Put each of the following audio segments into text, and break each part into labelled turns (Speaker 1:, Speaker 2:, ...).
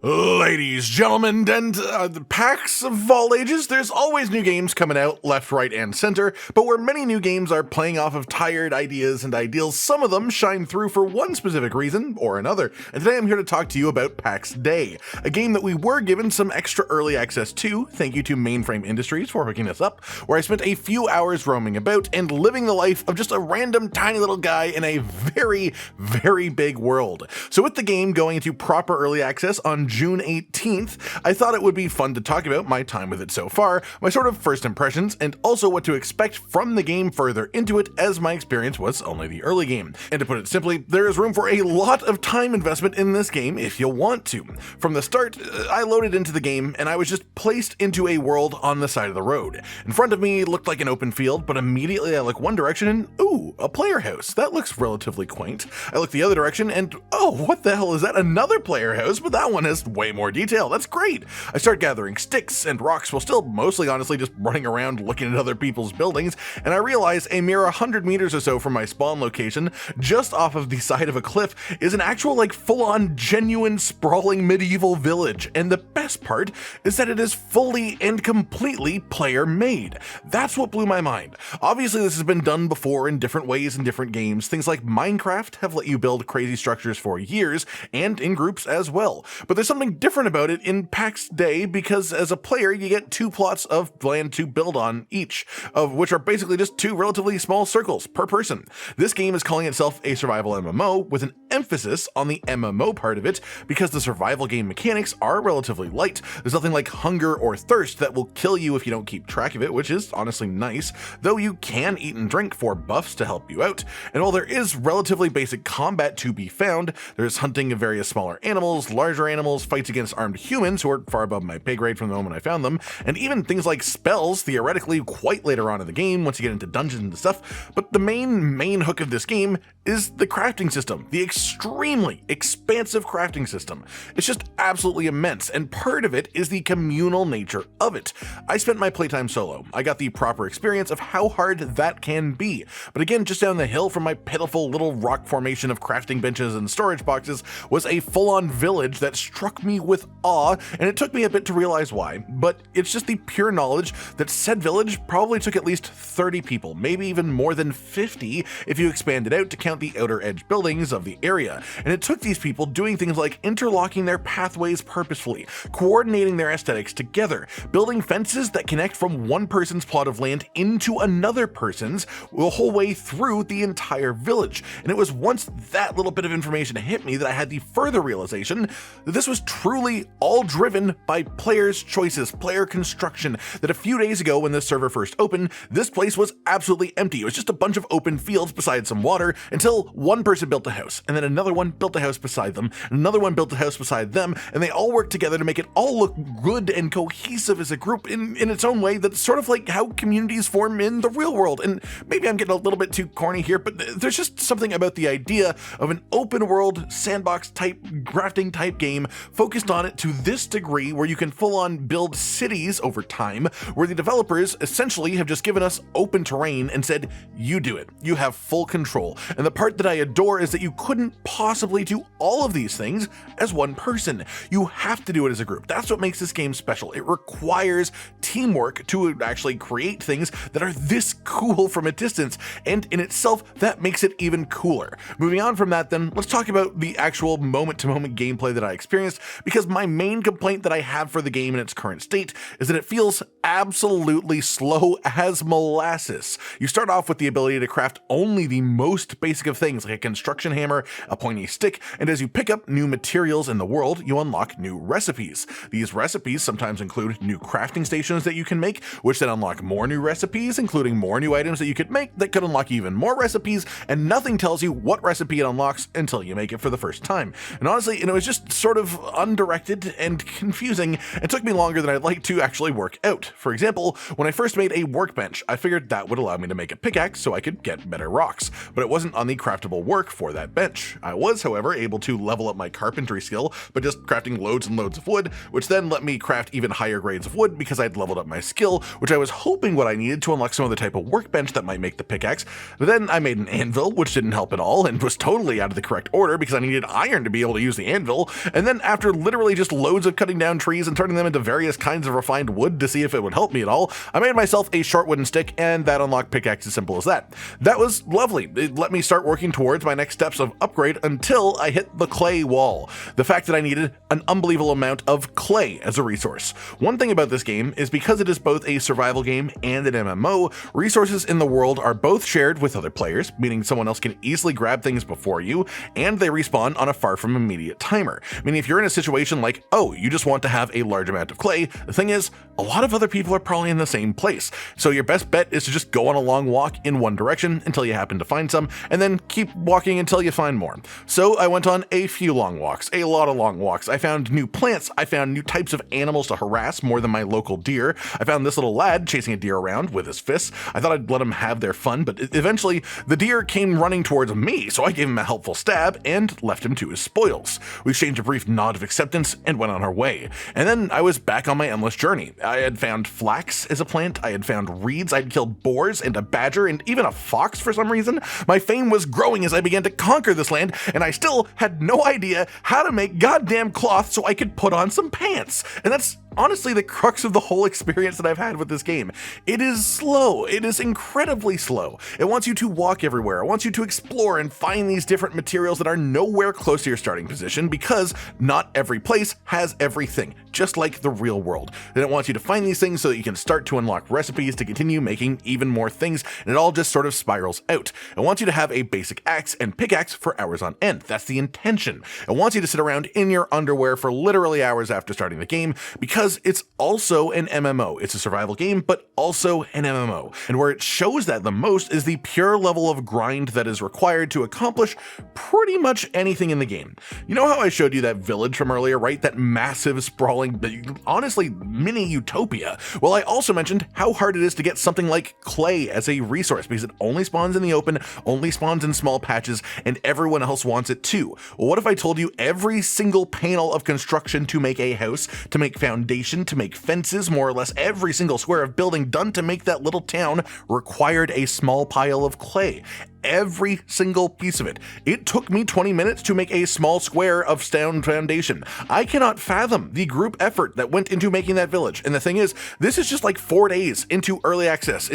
Speaker 1: Ladies, gentlemen, and the packs of all ages, there's always new games coming out left, right, and center, but where many new games are playing off of tired ideas and ideals, some of them shine through for one specific reason or another. And today I'm here to talk to you about Pax Dei, a game that we were given some extra early access to, thank you to Mainframe Industries for hooking us up, where I spent a few hours roaming about and living the life of just a random tiny little guy in a very, very big world. So with the game going into proper early access on June 18th, I thought it would be fun to talk about my time with it so far, my sort of first impressions, and also what to expect from the game further into it, as my experience was only the early game. And to put it simply, there is room for a lot of time investment in this game if you want to. From the start, I loaded into the game and I was just placed into a world on the side of the road. In front of me looked like an open field, but immediately I look one direction and ooh, a player house. That looks relatively quaint. I look the other direction and oh, what the hell is that? Another player house, but that one has way more detail. That's great. I start gathering sticks and rocks while still mostly honestly just running around looking at other people's buildings, and I realize a mere 100 meters or so from my spawn location, just off of the side of a cliff, is an actual like full-on genuine sprawling medieval village, and the best part is that it is fully and completely player made. That's what blew my mind. Obviously this has been done before in different ways in different games. Things like Minecraft have let you build crazy structures for years, and in groups as well. But there's something different about it in Pax Dei because as a player you get 2 plots of land to build on each, of which are basically just 2 relatively small circles per person. This game is calling itself a survival MMO with an emphasis on the MMO part of it because the survival game mechanics are relatively light. There's nothing like hunger or thirst that will kill you if you don't keep track of it, which is honestly nice, though you can eat and drink for buffs to help you out. And while there is relatively basic combat to be found, there's hunting of various smaller animals, larger animals, fights against armed humans who are far above my pay grade from the moment I found them, and even things like spells theoretically quite later on in the game once you get into dungeons and stuff. But the main hook of this game is the crafting system, the extremely expansive crafting system. It's just absolutely immense, and part of it is the communal nature of it. I spent my playtime solo. I got the proper experience of how hard that can be. But again, just down the hill from my pitiful little rock formation of crafting benches and storage boxes was a full-on village that struck me with awe, and it took me a bit to realize why, but it's just the pure knowledge that said village probably took at least 30 people, maybe even more than 50 if you expand it out to count the outer edge buildings of the area. And it took these people doing things like interlocking their pathways purposefully, coordinating their aesthetics together, building fences that connect from one person's plot of land into another person's the whole way through the entire village. And it was once that little bit of information hit me that I had the further realization that this was truly all driven by players' choices, player construction, that a few days ago when this server first opened, this place was absolutely empty. It was just a bunch of open fields beside some water until one person built a house, and then another one built a house beside them, and another one built a house beside them, and they all worked together to make it all look good and cohesive as a group in its own way. That's sort of like how communities form in the real world. And maybe I'm getting a little bit too corny here, but there's just something about the idea of an open world sandbox type crafting type game focused on it to this degree where you can full on build cities over time, where the developers essentially have just given us open terrain and said, you do it, you have full control. And the part that I adore is that you couldn't possibly do all of these things as one person. You have to do it as a group. That's what makes this game special. It requires teamwork to actually create things that are this cool from a distance, and in itself that makes it even cooler. Moving on from that then, let's talk about the actual moment-to-moment gameplay that I experienced, because my main complaint that I have for the game in its current state is that it feels absolutely slow as molasses. You start off with the ability to craft only the most basic of things like a construction hammer, a pointy stick, and as you pick up new materials in the world, you unlock new recipes. These recipes sometimes include new crafting stations that you can make, which then unlock more new recipes, including more new items that you could make that could unlock even more recipes, and nothing tells you what recipe it unlocks until you make it for the first time. And honestly, it was just sort of undirected and confusing. It took me longer than I'd like to actually work out. For example, when I first made a workbench, I figured that would allow me to make a pickaxe so I could get better rocks, but it wasn't on the craftable work for that bench. I was, however, able to level up my carpentry skill by just crafting loads and loads of wood, which then let me craft even higher grades of wood because I'd leveled up my skill, which I was hoping what I needed to unlock some of the type of workbench that might make the pickaxe. But then I made an anvil, which didn't help at all and was totally out of the correct order because I needed iron to be able to use the anvil. And then after after literally just loads of cutting down trees and turning them into various kinds of refined wood to see if it would help me at all, I made myself a short wooden stick, and that unlocked pickaxe as simple as that. That was lovely. It let me start working towards my next steps of upgrade until I hit the clay wall. The fact that I needed an unbelievable amount of clay as a resource. One thing about this game is because it is both a survival game and an MMO, resources in the world are both shared with other players, meaning someone else can easily grab things before you, and they respawn on a far from immediate timer. Meaning if you're in a situation like, oh, you just want to have a large amount of clay, the thing is, a lot of other people are probably in the same place. So your best bet is to just go on a long walk in one direction until you happen to find some, and then keep walking until you find more. So I went on a few long walks, a lot of long walks. I found new plants, I found new types of animals to harass more than my local deer. I found this little lad chasing a deer around with his fists. I thought I'd let him have their fun, but eventually the deer came running towards me, so I gave him a helpful stab and left him to his spoils. We exchanged a brief nod of acceptance and went on our way. And then I was back on my endless journey. I had found flax as a plant, I had found reeds, I'd killed boars and a badger and even a fox for some reason. My fame was growing as I began to conquer this land, and I still had no idea how to make goddamn cloth so I could put on some pants. And that's honestly the crux of the whole experience that I've had with this game. It is slow. It is incredibly slow. It wants you to walk everywhere. It wants you to explore and find these different materials that are nowhere close to your starting position because not every place has everything, just like the real world. Then it wants you to find these things so that you can start to unlock recipes to continue making even more things, and it all just sort of spirals out. It wants you to have a basic axe and pickaxe for hours on end. That's the intention. It wants you to sit around in your underwear for literally hours after starting the game because it's also an MMO. It's a survival game, but also an MMO. And where it shows that the most is the pure level of grind that is required to accomplish pretty much anything in the game. You know how I showed you that village from earlier, right? That massive, sprawling, honestly, mini utopia. Well, I also mentioned how hard it is to get something like clay as a resource because it only spawns in the open, only spawns in small patches, and everyone else wants it too. Well, what if I told you every single panel of construction to make a house, to make foundation, to make fences, more or less every single square of building done to make that little town required a small pile of clay? Every single piece of it. It took me 20 minutes to make a small square of stone foundation. I cannot fathom the group effort that went into making that village. And the thing is, this is just like 4 days into early access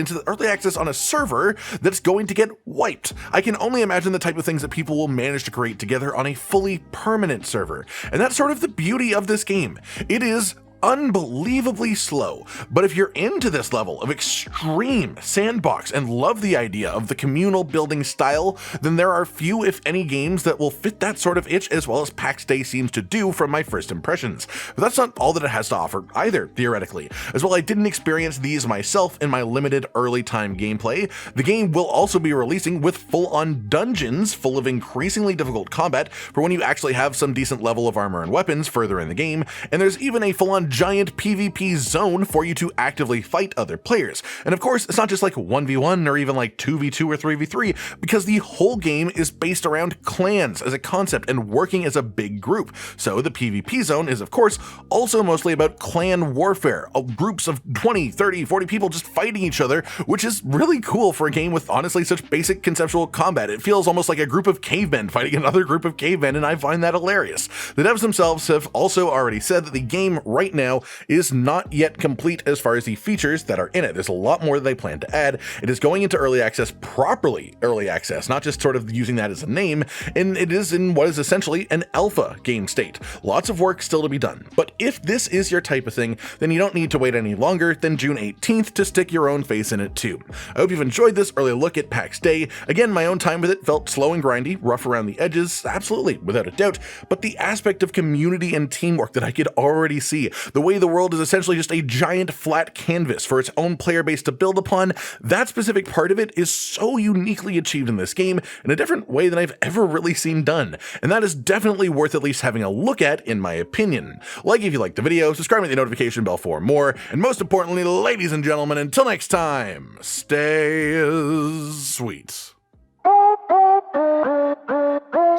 Speaker 1: on a server that's going to get wiped. I can only imagine the type of things that people will manage to create together on a fully permanent server. And that's sort of the beauty of this game. It is unbelievably slow, but if you're into this level of extreme sandbox and love the idea of the communal building style, then there are few, if any, games that will fit that sort of itch as well as Pax Dei seems to do from my first impressions. But that's not all that it has to offer either, theoretically. As well, I didn't experience these myself in my limited early time gameplay. The game will also be releasing with full-on dungeons full of increasingly difficult combat for when you actually have some decent level of armor and weapons further in the game, and there's even a full-on giant PvP zone for you to actively fight other players. And of course, it's not just like 1v1 or even like 2v2 or 3v3, because the whole game is based around clans as a concept and working as a big group. So the PvP zone is of course also mostly about clan warfare, groups of 20, 30, 40 people just fighting each other, which is really cool for a game with honestly such basic conceptual combat. It feels almost like a group of cavemen fighting another group of cavemen, and I find that hilarious. The devs themselves have also already said that the game right now is not yet complete as far as the features that are in it. There's a lot more that they plan to add. It is going into early access, properly early access, not just sort of using that as a name, and it is in what is essentially an alpha game state. Lots of work still to be done, but if this is your type of thing, then you don't need to wait any longer than June 18th to stick your own face in it too. I hope you've enjoyed this early look at Pax Dei. Again, my own time with it felt slow and grindy, rough around the edges, absolutely, without a doubt, but the aspect of community and teamwork that I could already see, the way the world is essentially just a giant flat canvas for its own player base to build upon, that specific part of it is so uniquely achieved in this game in a different way than I've ever really seen done, and that is definitely worth at least having a look at in my opinion. Like if you liked the video, subscribe to the notification bell for more, and most importantly, ladies and gentlemen, until next time, stay sweet.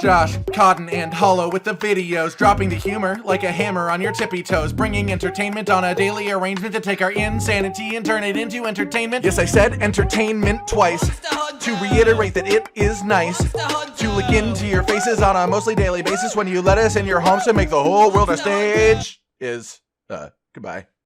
Speaker 2: Josh, Cotton, and Hollow with the videos, dropping the humor like a hammer on your tippy toes, bringing entertainment on a daily arrangement to take our insanity and turn it into entertainment. Yes, I said entertainment twice, to reiterate that it is nice to look into your faces on a mostly daily basis when you let us in your homes to make the whole world a stage. Goodbye.